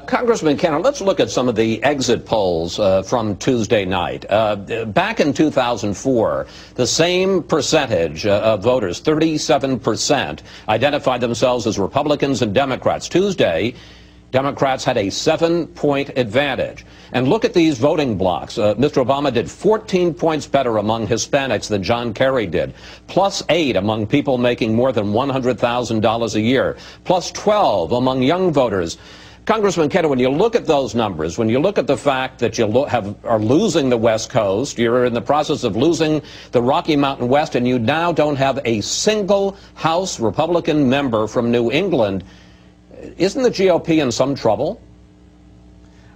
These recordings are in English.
Congressman Cantor, let's look at some of the exit polls from Tuesday night. Back in 2004, the same percentage of voters, 37%, identified themselves as Republicans and Democrats. Tuesday, Democrats had a 7-point advantage. And look at these voting blocks. Mr. Obama did 14 points better among Hispanics than John Kerry did, +8 among people making more than $100,000 a year, +12 among young voters. Congressman Cantor, when you look at those numbers, when you look at the fact that you are losing the West Coast, you're in the process of losing the Rocky Mountain West, and you now don't have a single House Republican member from New England, isn't the GOP in some trouble?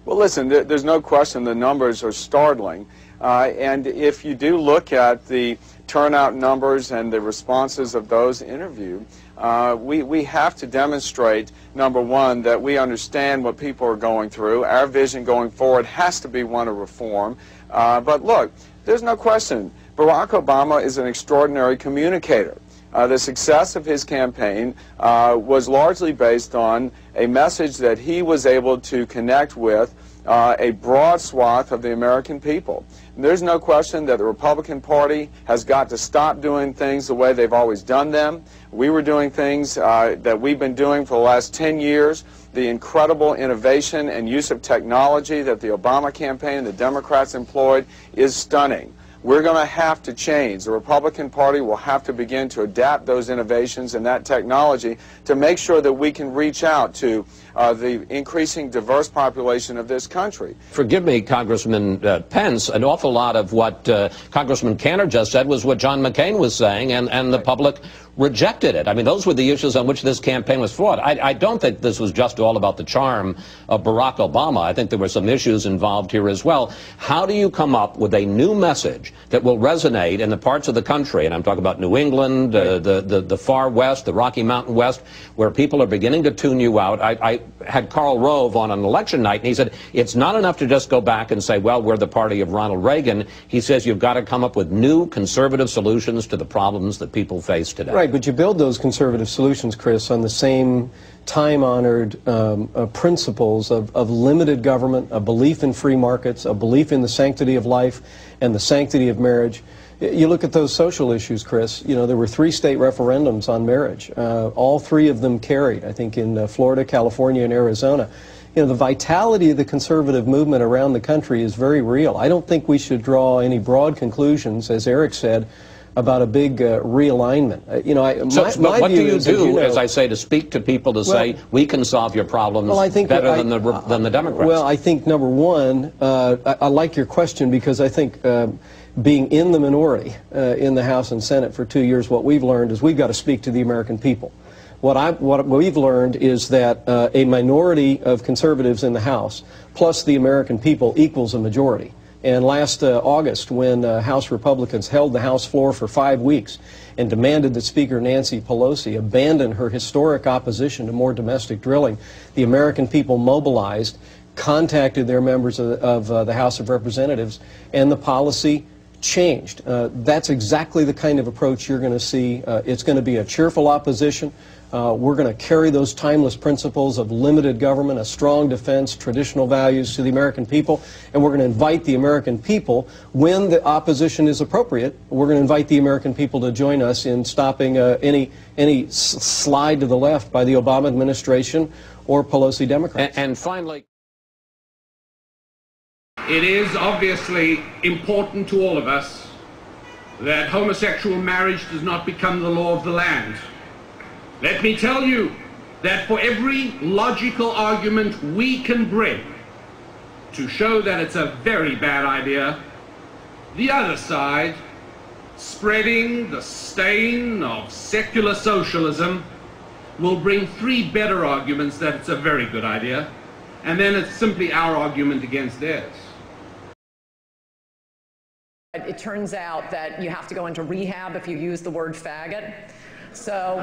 Well, listen, there's no question the numbers are startling. And if you do look at the turnout numbers and the responses of those interviewed, we have to demonstrate, number one, that we understand what people are going through. Our vision going forward has to be one of reform. But look, there's no question, Barack Obama is an extraordinary communicator. The success of his campaign was largely based on a message that he was able to connect with a broad swath of the American people. And there's no question that the Republican Party has got to stop doing things the way they've always done them. We were doing things that we've been doing for the last 10 years. The incredible innovation and use of technology that the Obama campaign and the Democrats employed is stunning. We're going to have to change. The Republican Party will have to begin to adapt those innovations and that technology to make sure that we can reach out to the increasing diverse population of this country. Forgive me, Congressman Pence, an awful lot of what Congressman Cantor just said was what John McCain was saying, and the public rejected it. I mean, those were the issues on which this campaign was fought. I don't think this was just all about the charm of Barack Obama. I think there were some issues involved here as well. How do you come up with a new message that will resonate in the parts of the country, and I'm talking about New England, the far west, the Rocky Mountain West, where people are beginning to tune you out? I had Karl Rove on election night, and he said, it's not enough to just go back and say, well, we're the party of Ronald Reagan. He says you've got to come up with new conservative solutions to the problems that people face today. Right, but you build those conservative solutions, Chris, on the same time-honored principles of limited government, a belief in free markets, a belief in the sanctity of life and the sanctity of marriage. You look at those social issues, Chris. You know, there were 3 state referendums on marriage. All 3 of them carried, I think, in Florida, California, and Arizona. You know, the vitality of the conservative movement around the country is very real. I don't think we should draw any broad conclusions, as Eric said, about a big realignment. You know, what do you do, as I say, to speak to people to say we can solve your problems better than the Democrats? Well, I think, number one, I like your question because I think being in the minority in the House and Senate for 2 years, what we've learned is we've got to speak to the American people. What we've learned is that a minority of conservatives in the House plus the American people equals a majority. And last August, when House Republicans held the House floor for 5 weeks and demanded that Speaker Nancy Pelosi abandon her historic opposition to more domestic drilling, the American people mobilized, contacted their members of the House of Representatives, and the policy changed. That's exactly the kind of approach you're going to see. It's going to be a cheerful opposition. We're going to carry those timeless principles of limited government, a strong defense, traditional values to the American people, and we're going to invite the American people, when the opposition is appropriate, we're going to invite the American people to join us in stopping any slide to the left by the Obama administration or Pelosi Democrats. And finally, it is obviously important to all of us that homosexual marriage does not become the law of the land. Let me tell you that for every logical argument we can bring to show that it's a very bad idea, the other side, spreading the stain of secular socialism, will bring 3 better arguments that it's a very good idea, and then it's simply our argument against theirs. It turns out that you have to go into rehab if you use the word faggot. So